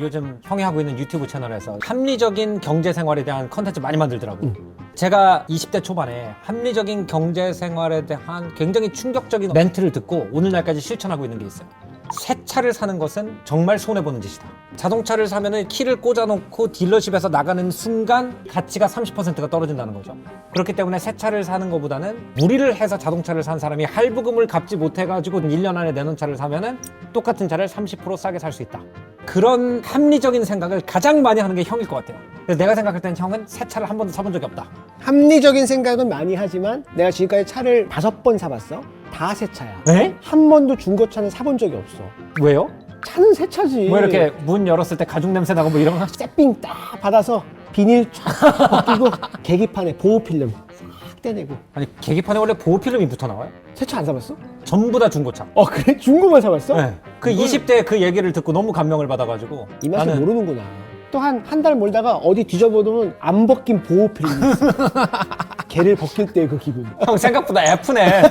요즘 형이 하고 있는 유튜브 채널에서 합리적인 경제 생활에 대한 컨텐츠 많이 만들더라고요. 제가 20대 초반에 합리적인 경제 생활에 대한 굉장히 충격적인 멘트를 듣고 오늘날까지 실천하고 있는 게 있어요. 새 차를 사는 것은 정말 손해보는 짓이다. 자동차를 사면은 키를 꽂아놓고 딜러십에서 나가는 순간 가치가 30%가 떨어진다는 거죠. 그렇기 때문에 새 차를 사는 것보다는 무리를 해서 자동차를 산 사람이 할부금을 갚지 못해가지고 1년 안에 내놓은 차를 사면은 똑같은 차를 30% 싸게 살 수 있다. 그런 합리적인 생각을 가장 많이 하는 게 형일 것 같아요. 그래서 내가 생각할 때는 형은 새 차를 한 번도 사본 적이 없다. 합리적인 생각은 많이 하지만 내가 지금까지 차를 5번 사봤어. 다 새 차야. 네? 한 번도 중고차는 사본 적이 없어. 왜요? 차는 새 차지. 뭐 이렇게 문 열었을 때 가죽 냄새 나고 뭐 이런 거? 세핑 딱 받아서 비닐 쫙 벗기고 계기판에 보호필름 싹 떼내고. 아니 계기판에 원래 보호필름이 붙어 나와요? 새 차 안 사봤어? 전부 다 중고차. 그래? 중고만 사봤어? 네. 그 20대 그 얘기를 듣고 너무 감명을 받아가지고 이 맛을 모르는구나. 또 한 달 몰다가 어디 뒤져보면 안 벗긴 보호필름이 있어. 걔를 벗길 때 그 기분. 형 생각보다 F네.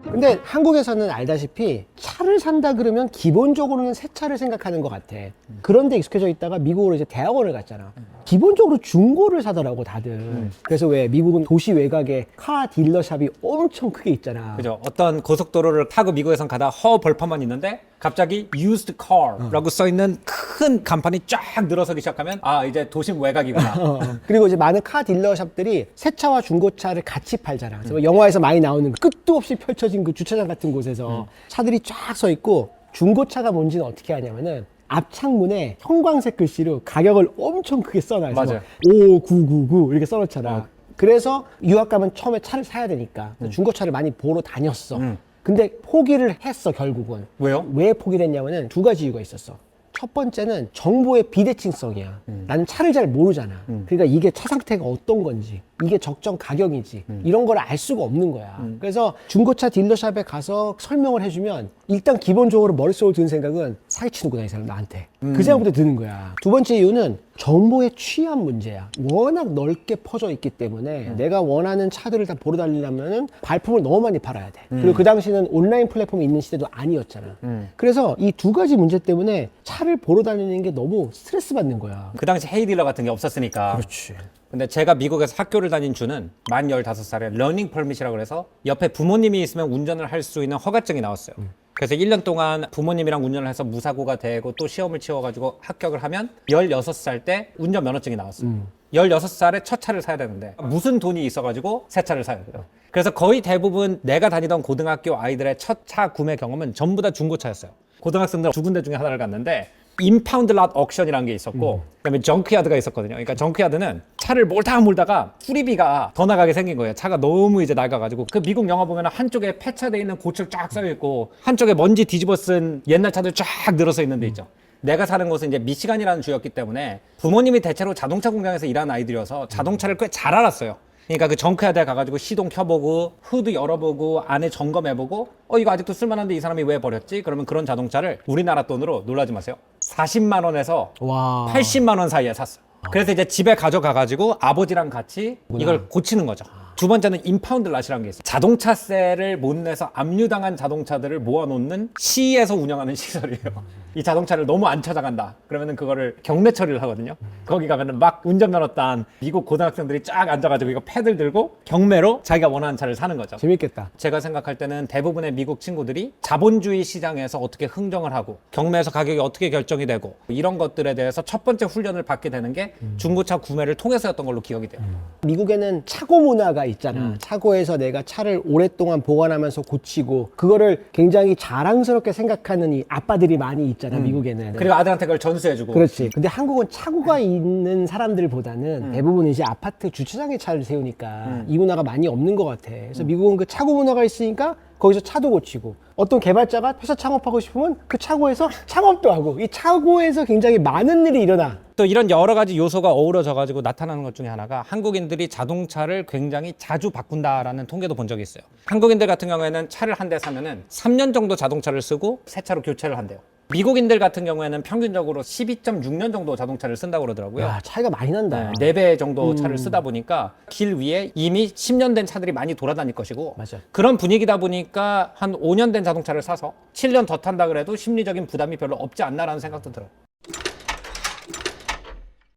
근데 한국에서는 알다시피 차를 산다 그러면 기본적으로는 새 차를 생각하는 것 같아. 그런데 익숙해져 있다가 미국으로 이제 대학원을 갔잖아. 기본적으로 중고를 사더라고 다들. 그래서 왜 미국은 도시 외곽에 카 딜러샵이 엄청 크게 있잖아. 그죠. 어떤 고속도로를 타고 미국에선 가다 허 벌판만 있는데 갑자기 used car라고 써있는 큰 간판이 쫙 늘어서기 시작하면 아 이제 도심 외곽이구나. 그리고 이제 많은 카 딜러샵들이 새 차와 중고차를 같이 팔잖아. 그래서 영화에서 많이 나오는 그 끝도 없이 펼쳐진 그 주차장 같은 곳에서 차들이 쫙 서 있고, 중고차가 뭔지는 어떻게 하냐면은 앞창문에 형광색 글씨로 가격을 엄청 크게 써놔요. 맞아요. 5999 이렇게 써놓잖아. 그래서 유학 가면 처음에 차를 사야 되니까 중고차를 많이 보러 다녔어. 근데 포기를 했어 결국은. 왜요? 왜 포기를 했냐면은 두 가지 이유가 있었어. 첫 번째는 정보의 비대칭성이야. 나는 차를 잘 모르잖아. 그러니까 이게 차 상태가 어떤 건지, 이게 적정 가격인지 이런 걸 알 수가 없는 거야. 그래서 중고차 딜러샵에 가서 설명을 해주면 일단 기본적으로 머릿속으로 드는 생각은 사기치는구나 이 사람 나한테. 그 생각부터 드는 거야. 두 번째 이유는 정보의 취합 문제야. 워낙 넓게 퍼져 있기 때문에 내가 원하는 차들을 다 보러 다니려면은 발품을 너무 많이 팔아야 돼. 그리고 그 당시는 온라인 플랫폼이 있는 시대도 아니었잖아. 그래서 이 두 가지 문제 때문에 차를 보러 다니는 게 너무 스트레스 받는 거야. 그 당시 헤이딜러 같은 게 없었으니까. 그렇지. 근데 제가 미국에서 학교를 다닌 주는 만 15살에 러닝 퍼밋이라고 그래서 옆에 부모님이 있으면 운전을 할 수 있는 허가증이 나왔어요. 그래서 1년 동안 부모님이랑 운전을 해서 무사고가 되고 또 시험을 치워가지고 합격을 하면 16살 때 운전 면허증이 나왔어요. 16살에 첫 차를 사야 되는데 무슨 돈이 있어가지고 새 차를 사야 돼요. 그래서 거의 대부분 내가 다니던 고등학교 아이들의 첫 차 구매 경험은 전부 다 중고차였어요. 고등학생들 두 군데 중에 하나를 갔는데 임파운드 랏 옥션이라는 게 있었고 그다음에 정크야드가 있었거든요. 그러니까 정크야드는 차를 몰다가 수리비가 더 나가게 생긴 거예요. 차가 너무 이제 낡아가지고. 그 미국 영화 보면 한쪽에 폐차돼 있는 고철 쫙 쌓여있고 한쪽에 먼지 뒤집어 쓴 옛날 차들 쫙 늘어서 있는 데 있죠. 내가 사는 곳은 이제 미시간이라는 주였기 때문에 부모님이 대체로 자동차 공장에서 일하는 아이들이어서 자동차를 꽤 잘 알았어요. 그러니까 그 정크야드에 가가지고 시동 켜보고 후드 열어보고 안에 점검해보고 이거 아직도 쓸만한데 이 사람이 왜 버렸지? 그러면 그런 자동차를 우리나라 돈으로 놀라지 마세요. 40만 원에서 와. 80만 원 사이에 샀어요. 그래서 이제 집에 가져가가지고 아버지랑 같이 이걸 고치는 거죠. 두 번째는 임파운드 랏이라는 게 있어요. 자동차세를 못 내서 압류당한 자동차들을 모아놓는 시에서 운영하는 시설이에요. 이 자동차를 너무 안 찾아간다. 그러면은 그거를 경매 처리를 하거든요. 거기 가면은 막 운전면허 딴 미국 고등학생들이 쫙 앉아가지고 이거 패들 들고 경매로 자기가 원하는 차를 사는 거죠. 재밌겠다. 제가 생각할 때는 대부분의 미국 친구들이 자본주의 시장에서 어떻게 흥정을 하고 경매에서 가격이 어떻게 결정이 되고 이런 것들에 대해서 첫 번째 훈련을 받게 되는 게 중고차 구매를 통해서였던 걸로 기억이 돼요. 미국에는 차고 문화가 있잖아. 차고에서 내가 차를 오랫동안 보관하면서 고치고 그거를 굉장히 자랑스럽게 생각하는 이 아빠들이 많이 있잖아. 미국에는. 그리고 아들한테 그걸 전수해주고. 그렇지. 근데 한국은 차고가 있는 사람들보다는 대부분 이제 아파트 주차장에 차를 세우니까 이 문화가 많이 없는 것 같아. 그래서 미국은 그 차고 문화가 있으니까 거기서 차도 고치고 어떤 개발자가 회사 창업하고 싶으면 그 차고에서 창업도 하고 이 차고에서 굉장히 많은 일이 일어나. 또 이런 여러 가지 요소가 어우러져 가지고 나타나는 것 중에 하나가 한국인들이 자동차를 굉장히 자주 바꾼다라는 통계도 본 적이 있어요. 한국인들 같은 경우에는 차를 한 대 사면은 3년 정도 자동차를 쓰고 새 차로 교체를 한대요. 미국인들 같은 경우에는 평균적으로 12.6년 정도 자동차를 쓴다고 그러더라고요. 야, 차이가 많이 난다. 4배 정도 차를 쓰다 보니까 길 위에 이미 10년 된 차들이 많이 돌아다닐 것이고 맞아. 그런 분위기다 보니까 한 5년 된 자동차를 사서 7년 더 탄다 그래도 심리적인 부담이 별로 없지 않나라는 생각도 들어요.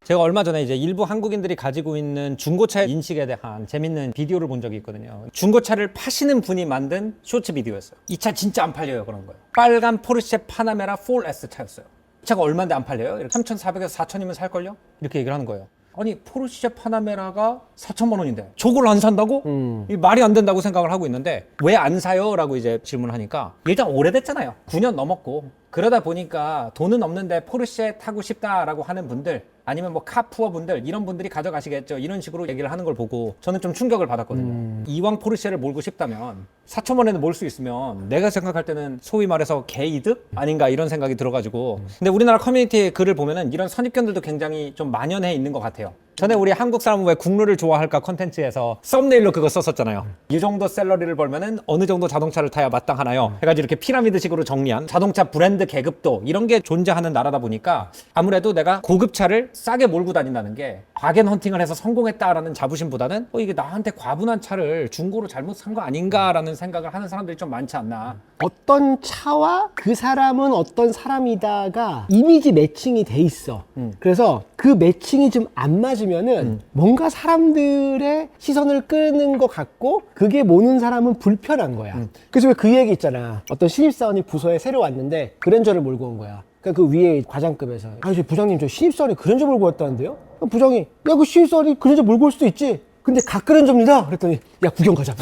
제가 얼마 전에 이제 일부 한국인들이 가지고 있는 중고차 인식에 대한 재밌는 비디오를 본 적이 있거든요. 중고차를 파시는 분이 만든 쇼츠 비디오였어요. 이 차 진짜 안 팔려요 그런 거예요. 빨간 포르쉐 파나메라 4S 차였어요. 이 차가 얼마인데 안 팔려요? 3,400에서 4,000이면 살걸요? 이렇게 얘기를 하는 거예요. 아니 포르쉐 파나메라가 4천만 원인데 저걸 안 산다고? 이 말이 안 된다고 생각을 하고 있는데 왜 안 사요? 라고 이제 질문을 하니까 일단 오래됐잖아요. 9년 넘었고 그러다 보니까 돈은 없는데 포르쉐 타고 싶다라고 하는 분들 아니면 뭐 카푸어 분들 이런 분들이 가져가시겠죠 이런 식으로 얘기를 하는 걸 보고 저는 좀 충격을 받았거든요. 이왕 포르쉐를 몰고 싶다면 4천 원에는 몰 수 있으면 내가 생각할 때는 소위 말해서 개이득 아닌가 이런 생각이 들어가지고 근데 우리나라 커뮤니티의 글을 보면은 이런 선입견들도 굉장히 좀 만연해 있는 것 같아요. 전에 우리 한국 사람은 왜 국룰을 좋아할까 컨텐츠에서 썸네일로 그거 썼었잖아요. 이 정도 샐러리를 벌면은 어느 정도 자동차를 타야 마땅하나요? 해가지고 이렇게 피라미드식으로 정리한 자동차 브랜드 계급도 이런 게 존재하는 나라다 보니까 아무래도 내가 고급차를 싸게 몰고 다닌다는 게 바겐 헌팅을 해서 성공했다라는 자부심보다는 이게 나한테 과분한 차를 중고로 잘못 산 거 아닌가라는 생각을 하는 사람들이 좀 많지 않나. 어떤 차와 그 사람은 어떤 사람이다가 이미지 매칭이 돼 있어. 그래서 그 매칭이 좀 안 맞으면은 뭔가 사람들의 시선을 끄는 것 같고 그게 모는 사람은 불편한 거야. 그래서 왜 그 얘기 있잖아. 어떤 신입사원이 부서에 새로 왔는데 그랜저를 몰고 온 거야. 그러니까 그 위에 과장급에서 저 부장님 저 신입사원이 그랜저 몰고 왔다는데요? 부장이 야 그 신입사원이 그랜저 몰고 올 수도 있지. 근데 갓그랜저입니다. 그랬더니 야 구경 가자.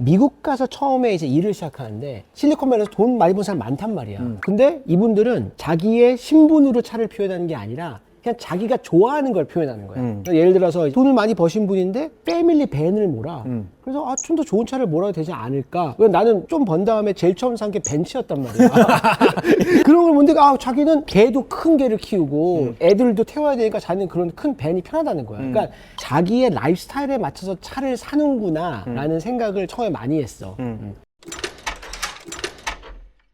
미국 가서 처음에 이제 일을 시작하는데 실리콘밸리에서 돈 많이 번 사람 많단 말이야. 근데 이분들은 자기의 신분으로 차를 표현하는 게 아니라 그냥 자기가 좋아하는 걸 표현하는 거야. 그러니까 예를 들어서 돈을 많이 버신 분인데 패밀리 밴을 몰아. 그래서 좀 더 좋은 차를 몰아도 되지 않을까. 왜 나는 좀 번 다음에 제일 처음 산 게 벤츠였단 말이야. 그런 걸 보는데 자기는 개도 큰 개를 키우고 애들도 태워야 되니까 자기는 그런 큰 밴이 편하다는 거야. 그러니까 자기의 라이프 스타일에 맞춰서 차를 사는구나 라는 생각을 처음에 많이 했어.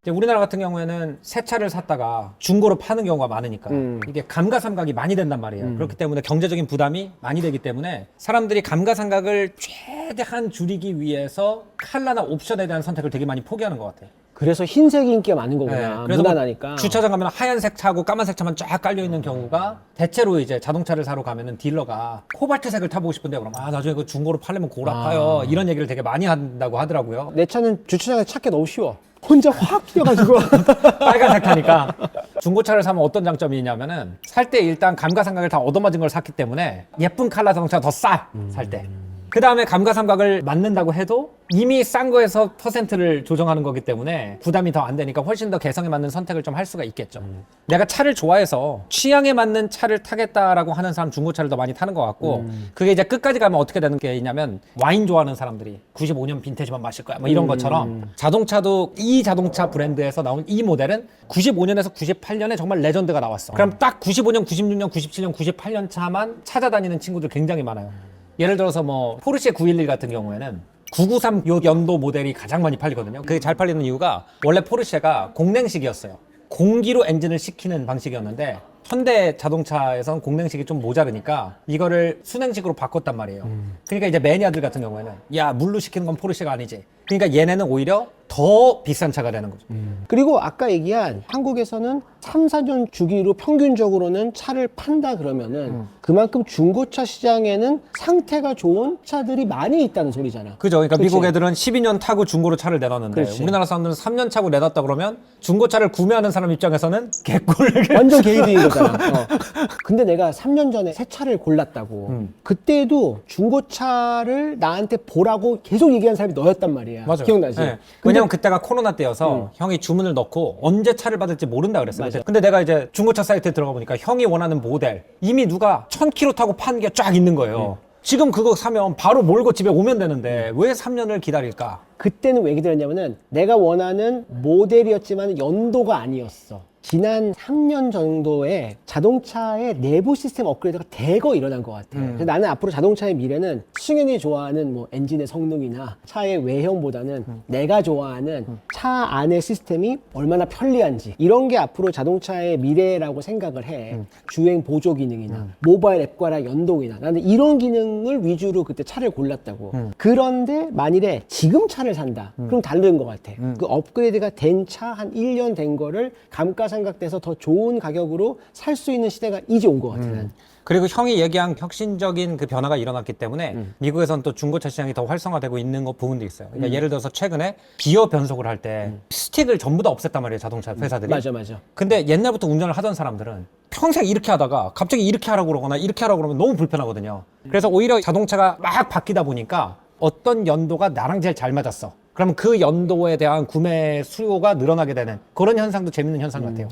이제 우리나라 같은 경우에는 새 차를 샀다가 중고로 파는 경우가 많으니까 이게 감가상각이 많이 된단 말이에요. 그렇기 때문에 경제적인 부담이 많이 되기 때문에 사람들이 감가상각을 최대한 줄이기 위해서 컬러나 옵션에 대한 선택을 되게 많이 포기하는 것 같아요. 그래서 흰색이 인기가 많은 거구나. 그래서 무난하니까. 주차장 가면 하얀색 차고 까만색 차만 쫙 깔려 있는 경우가 대체로 이제 자동차를 사러 가면은 딜러가 코발트색을 타보고 싶은데 그럼 나중에 그 중고로 팔려면 고라파요 이런 얘기를 되게 많이 한다고 하더라고요. 내 차는 주차장에 찾기 너무 쉬워. 혼자 확 뛰어가지고 빨간색 타니까. 중고차를 사면 어떤 장점이 있냐면은 살 때 일단 감가상각을 다 얻어맞은 걸 샀기 때문에 예쁜 컬러 자동차가 더 싸 살 때. 그 다음에 감가상각을 맞는다고 해도 이미 싼 거에서 퍼센트를 조정하는 거기 때문에 부담이 더 안 되니까 훨씬 더 개성에 맞는 선택을 좀 할 수가 있겠죠. 내가 차를 좋아해서 취향에 맞는 차를 타겠다라고 하는 사람 중고차를 더 많이 타는 것 같고 그게 이제 끝까지 가면 어떻게 되는 게 있냐면 와인 좋아하는 사람들이 95년 빈티지만 마실 거야 뭐 이런 것처럼 자동차도 이 자동차 브랜드에서 나온 이 모델은 95년에서 98년에 정말 레전드가 나왔어. 그럼 딱 95년, 96년, 97년, 98년 차만 찾아다니는 친구들 굉장히 많아요. 예를 들어서 뭐 포르쉐 911 같은 경우에는 993 요 연도 모델이 가장 많이 팔리거든요. 그게 잘 팔리는 이유가 원래 포르쉐가 공냉식이었어요. 공기로 엔진을 식히는 방식이었는데 현대 자동차에선 공냉식이 좀 모자르니까 이거를 순행식으로 바꿨단 말이에요. 그러니까 이제 매니아들 같은 경우에는 야 물로 식히는 건 포르쉐가 아니지. 그러니까 얘네는 오히려 더 비싼 차가 되는 거죠. 그리고 아까 얘기한 한국에서는 3, 4년 주기로 평균적으로는 차를 판다 그러면은 그만큼 중고차 시장에는 상태가 좋은 차들이 많이 있다는 소리잖아. 그죠. 그러니까 그치? 미국 애들은 12년 타고 중고로 차를 내놨는데 그렇지. 우리나라 사람들은 3년 차고 내놨다 그러면 중고차를 구매하는 사람 입장에서는 개꿀. 완전 개이득인 거잖아. 근데 내가 3년 전에 새 차를 골랐다고. 그때도 중고차를 나한테 보라고 계속 얘기한 사람이 너였단 말이야. 맞아요. 기억나지? 네. 왜냐면 그때가 코로나 때여서 형이 주문을 넣고 언제 차를 받을지 모른다 그랬어요. 맞아. 근데 내가 이제 중고차 사이트에 들어가 보니까 형이 원하는 모델 이미 누가 1000km 타고 판 게 쫙 있는 거예요. 지금 그거 사면 바로 몰고 집에 오면 되는데 왜 3년을 기다릴까? 그때는 왜 기다렸냐면은 내가 원하는 모델이었지만 연도가 아니었어. 지난 3년 정도에 자동차의 내부 시스템 업그레이드가 대거 일어난 것 같아. 그래서 나는 앞으로 자동차의 미래는 승현이 좋아하는 뭐 엔진의 성능이나 차의 외형보다는 내가 좋아하는 차 안의 시스템이 얼마나 편리한지 이런 게 앞으로 자동차의 미래라고 생각을 해. 주행 보조 기능이나 모바일 앱과의 연동이나 나는 이런 기능을 위주로 그때 차를 골랐다고. 그런데 만일에 지금 차를 산다. 그럼 다른 것 같아. 그 업그레이드가 된 차 한 1년 된 거를 감가상각돼서 더 좋은 가격으로 살 수 있는 시대가 이제 온 것 같아. 난. 그리고 형이 얘기한 혁신적인 그 변화가 일어났기 때문에 미국에선 또 중고차 시장이 더 활성화되고 있는 것 부분도 있어요. 그러니까 예를 들어서 최근에 기어 변속을 할 때 스틱을 전부 다 없앴단 말이에요, 자동차 회사들이. 맞아. 근데 옛날부터 운전을 하던 사람들은 평생 이렇게 하다가 갑자기 이렇게 하라고 그러거나 이렇게 하라고 그러면 너무 불편하거든요. 그래서 오히려 자동차가 막 바뀌다 보니까 어떤 연도가 나랑 제일 잘 맞았어. 그러면 그 연도에 대한 구매 수요가 늘어나게 되는 그런 현상도 재밌는 현상 같아요.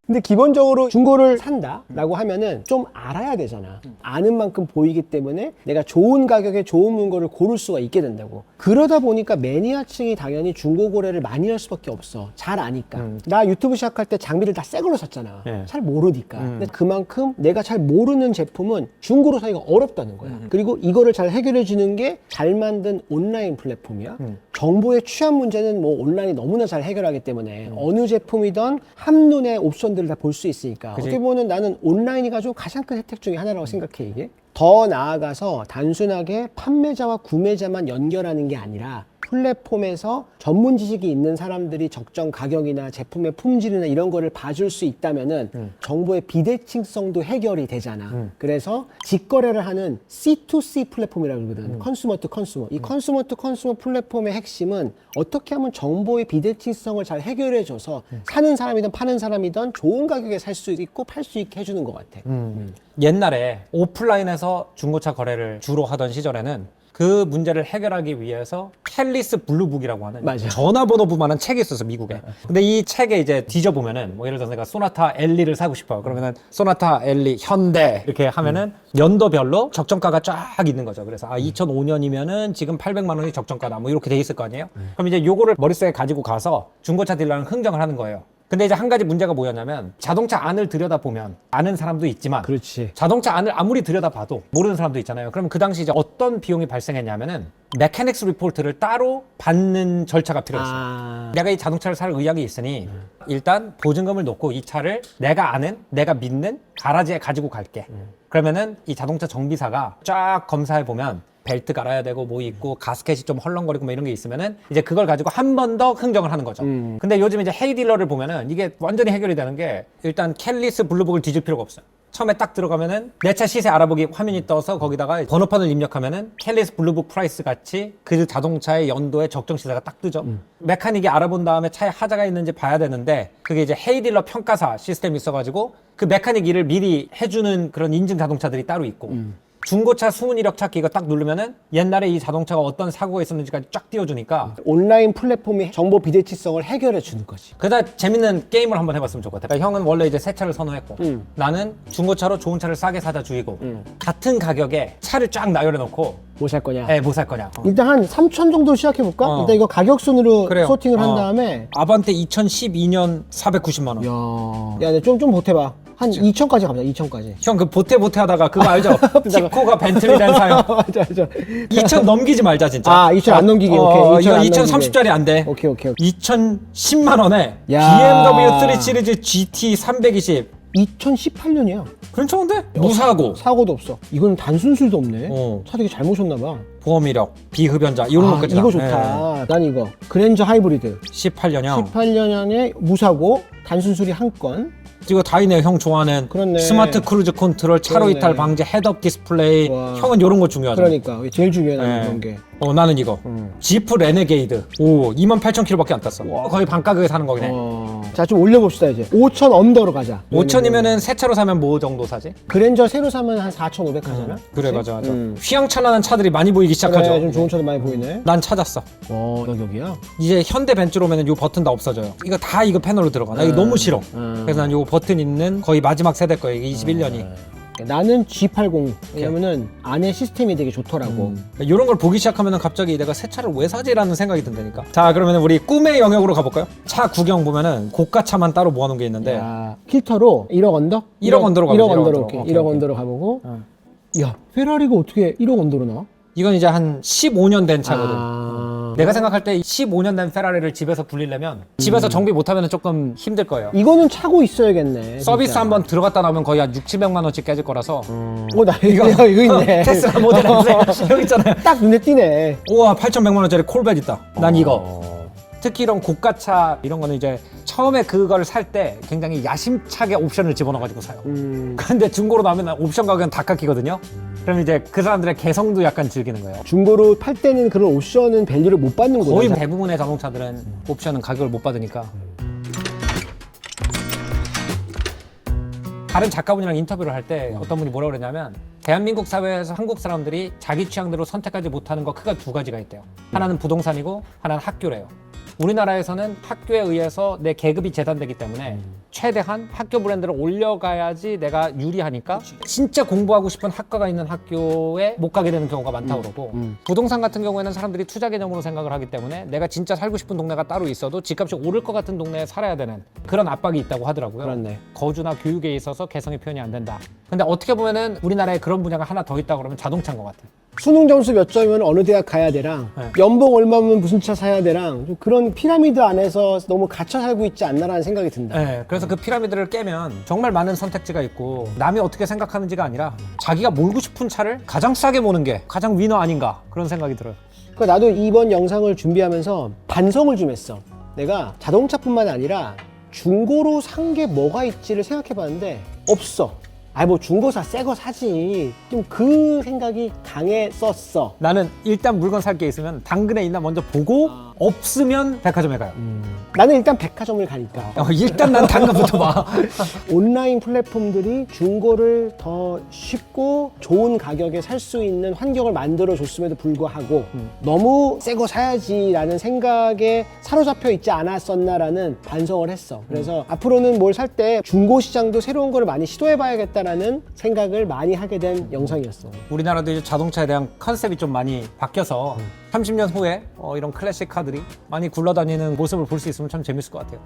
근데 기본적으로 중고를 산다라고 하면은 좀 알아야 되잖아. 아는 만큼 보이기 때문에 내가 좋은 가격에 좋은 물건을 고를 수가 있게 된다고. 그러다 보니까 매니아층이 당연히 중고 거래를 많이 할 수밖에 없어. 잘 아니까. 나 유튜브 시작할 때 장비를 다 새 걸로 샀잖아. 네. 잘 모르니까. 근데 그만큼 내가 잘 모르는 제품은 중고로 사기가 어렵다는 거야. 그리고 이거를 잘 해결해 주는 게 잘 만든 온라인 플랫폼이야. 정보의 취합 문제는 뭐 온라인이 너무나 잘 해결하기 때문에 어느 제품이든 한눈에 옵션들을 다 볼 수 있으니까 그치? 어떻게 보면 나는 온라인이 가지고 가장 큰 혜택 중에 하나라고 생각해. 이게 더 나아가서 단순하게 판매자와 구매자만 연결하는 게 아니라 플랫폼에서 전문 지식이 있는 사람들이 적정 가격이나 제품의 품질이나 이런 거를 봐줄 수 있다면은 정보의 비대칭성도 해결이 되잖아. 그래서 직거래를 하는 C2C 플랫폼이라고 그러거든. 컨슈머 투 컨슈머. 이 컨슈머 투 컨슈머 플랫폼의 핵심은 어떻게 하면 정보의 비대칭성을 잘 해결해줘서 사는 사람이든 파는 사람이든 좋은 가격에 살 수 있고 팔 수 있게 해주는 것 같아. 옛날에 오프라인에서 중고차 거래를 주로 하던 시절에는 그 문제를 해결하기 위해서 캘리스 블루북이라고 하는 맞아. 전화번호부만한 책이 있었어, 미국에. 근데 이 책에 이제 뒤져보면은 뭐 예를 들어서 내가 소나타 엘리를 사고 싶어. 그러면은 소나타 엘리 현대 이렇게 하면은 연도별로 적정가가 쫙 있는 거죠. 그래서 2005년이면은 지금 800만 원이 적정가다. 뭐 이렇게 돼 있을 거 아니에요? 그럼 이제 요거를 머릿속에 가지고 가서 중고차 딜러랑 흥정을 하는 거예요. 근데 이제 한 가지 문제가 뭐였냐면 자동차 안을 들여다보면 아는 사람도 있지만 그렇지. 자동차 안을 아무리 들여다봐도 모르는 사람도 있잖아요. 그러면 그 당시 이제 어떤 비용이 발생했냐면은 메카닉스 리포트를 따로 받는 절차가 필요했어요. 내가 이 자동차를 살 의향이 있으니 일단 보증금을 놓고 이 차를 내가 아는, 내가 믿는 가라지에 가지고 갈게. 그러면은 이 자동차 정비사가 쫙 검사해 보면 벨트 갈아야 되고 뭐 있고 가스켓이 좀 헐렁거리고 뭐 이런 게 있으면은 이제 그걸 가지고 한 번 더 흥정을 하는 거죠. 근데 요즘 이제 헤이 딜러를 보면은 이게 완전히 해결이 되는 게 일단 캘리스 블루북을 뒤질 필요가 없어요. 처음에 딱 들어가면은 내 차 시세 알아보기 화면이 떠서 거기다가 번호판을 입력하면은 캘리스 블루북 프라이스 같이 그 자동차의 연도에 적정 시세가 딱 뜨죠. 메카닉이 알아본 다음에 차에 하자가 있는지 봐야 되는데 그게 이제 헤이 딜러 평가사 시스템이 있어가지고 그 메카닉 일을 미리 해주는 그런 인증 자동차들이 따로 있고 중고차 수문 이력 찾기 이거 딱 누르면은 옛날에 이 자동차가 어떤 사고가 있었는지까지 쫙 띄워주니까 온라인 플랫폼이 정보 비대칭성을 해결해 주는 거지. 그다 재밌는 게임을 한번 해봤으면 좋겠다. 그러니까 형은 원래 이제 새 차를 선호했고 나는 중고차로 좋은 차를 싸게 사자 주의고 같은 가격에 차를 쫙 나열해 놓고 뭐 살 거냐? 뭐 살 거냐. 일단 한 3천 정도 시작해 볼까? 일단 이거 가격 순으로 그래요. 소팅을 한 다음에 아반떼 2012년 490만 원. 야, 야, 좀 보태봐. 한 2천까지 갑니다. 2천까지. 형 그 보태 하다가 그거 알죠? 티코가 벤틀리 된 사연. 맞아. 2000 넘기지 말자 진짜. 2천 안 넘기게. 오케이. 이거 안 2030짜리 안 돼. 오케이. 2010만 원에 야. BMW 3 시리즈 GT 320. 2018년이야. 괜찮은데? 무사고. 사고도 없어. 이건 단순술도 없네. 어. 차 되게 잘 모셨나 봐. 보험 이력, 비흡연자 이런 것까지. 이거 좋다. 난 이거 그랜저 하이브리드 18년형. 18년에 무사고 단순술이 한 건. 이거 다 있네. 형 좋아하는 그렇네. 스마트 크루즈 컨트롤, 차로 그렇네. 이탈 방지, 헤드업 디스플레이. 와. 형은 이런 거 중요하죠. 그러니까 제일 중요해 나는 네. 그런 게. 나는 이거 지프 레네게이드. 28,000km밖에 안 땄어. 거의 반가격에 사는 거긴 해. 자, 좀 올려봅시다 이제. 5천 언더로 가자. 5,000이면은 새 차로 사면 뭐 정도 사지? 그랜저 새로 사면 한 4,500 하잖아. 그래 맞아. 휘황찬란한 차들이 많이 보이기 시작하죠. 그래, 좀 좋은 차도 많이 보이네. 난 찾았어. 여기야? 이제 현대 벤츠로 오면은 요 버튼 다 없어져요. 이거 다 이거 패널로 들어가. 나 이거 너무 싫어. 그래서 난 요 버튼 있는 거의 마지막 세대 거예요. 이게 21년이. 나는 G80 왜냐면은 안에 시스템이 되게 좋더라고. 이런 걸 보기 시작하면 갑자기 내가 새 차를 왜 사지라는 생각이 든다니까. 자, 그러면 우리 꿈의 영역으로 가볼까요? 차 구경 보면은 고가차만 따로 모아놓은 게 있는데 야, 필터로 1억 언더? 1억 언더로 가보자. 1억 언더로 1억 오케이. 오케이, 1억 오케이. 언더로 가보고. 야, 페라리가 어떻게 1억 언더로 나와? 이건 이제 한 15년 된 차거든. 아... 내가 생각할 때 15년 된 페라리를 집에서 굴리려면 집에서 정비 못하면 조금 힘들 거예요. 이거는 차고 있어야겠네. 서비스 진짜. 한번 들어갔다 나오면 거의 한 6, 700만 원씩 깨질 거라서 나 이거 있네. 테슬라 모델 S 여기 있잖아요. 딱 눈에 띄네. 우와, 8,100만 원짜리 콜벳 있다. 난 이거. 특히 이런 고가차 이런 거는 이제 처음에 그걸 살 때 굉장히 야심차게 옵션을 집어넣어가지고 사요. 근데 중고로 나오면 옵션 가격은 다 깎이거든요. 그럼 이제 그 사람들의 개성도 약간 즐기는 거예요. 중고로 팔 때는 그런 옵션은 밸류를 못 받는 거다. 거의 대부분의 자동차들은 옵션은 가격을 못 받으니까. 다른 작가분이랑 인터뷰를 할 때 어떤 분이 뭐라고 그랬냐면 대한민국 사회에서 한국 사람들이 자기 취향대로 선택하지 못하는 거 크게 두 가지가 있대요. 하나는 부동산이고 하나는 학교래요. 우리나라에서는 학교에 의해서 내 계급이 재단되기 때문에 최대한 학교 브랜드를 올려가야지 내가 유리하니까 진짜 공부하고 싶은 학과가 있는 학교에 못 가게 되는 경우가 많다고 그러고 부동산 같은 경우에는 사람들이 투자 개념으로 생각을 하기 때문에 내가 진짜 살고 싶은 동네가 따로 있어도 집값이 오를 것 같은 동네에 살아야 되는 그런 압박이 있다고 하더라고요. 그렇네. 거주나 교육에 있어서 개성이 표현이 안 된다. 근데 어떻게 보면은 우리나라에 그런 분야가 하나 더 있다고 그러면 자동차인 것 같아요. 수능 점수 몇 점이면 어느 대학 가야 되랑 네. 연봉 얼마면 무슨 차 사야 되랑 좀 그런 피라미드 안에서 너무 갇혀 살고 있지 않나라는 생각이 든다. 네, 그래서 그 피라미드를 깨면 정말 많은 선택지가 있고 남이 어떻게 생각하는지가 아니라 자기가 몰고 싶은 차를 가장 싸게 모는 게 가장 위너 아닌가 그런 생각이 들어요. 그러니까 나도 이번 영상을 준비하면서 반성을 좀 했어. 내가 자동차뿐만 아니라 중고로 산 게 뭐가 있지를 생각해 봤는데 없어. 뭐 중고사 새 거 사지. 좀 그 생각이 강했었어. 나는 일단 물건 살 게 있으면 당근에 있나 먼저 보고 없으면 백화점에 가요. 나는 일단 백화점을 가니까. 일단 난 당근부터 봐. 온라인 플랫폼들이 중고를 더 쉽고 좋은 가격에 살 수 있는 환경을 만들어 줬음에도 불구하고 너무 새 거 사야지라는 생각에 사로잡혀 있지 않았었나라는 반성을 했어. 그래서 앞으로는 뭘 살 때 중고 시장도 새로운 거를 많이 시도해 봐야겠다라는 생각을 많이 하게 된 영상이었어. 우리나라도 이제 자동차에 대한 컨셉이 좀 많이 바뀌어서 30년 후에 이런 클래식 카들이 많이 굴러다니는 모습을 볼 수 있으면 참 재밌을 것 같아요.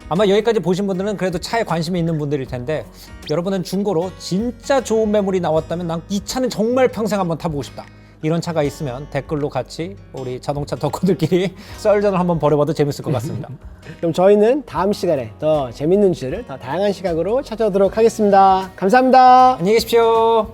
아마 여기까지 보신 분들은 그래도 차에 관심이 있는 분들일 텐데 여러분은 중고로 진짜 좋은 매물이 나왔다면 난 이 차는 정말 평생 한번 타보고 싶다. 이런 차가 있으면 댓글로 같이 우리 자동차 덕후들끼리 썰전을 한번 벌여봐도 재밌을 것 같습니다. 그럼 저희는 다음 시간에 더 재밌는 주제를 더 다양한 시각으로 찾아오도록 하겠습니다. 감사합니다. 안녕히 계십시오.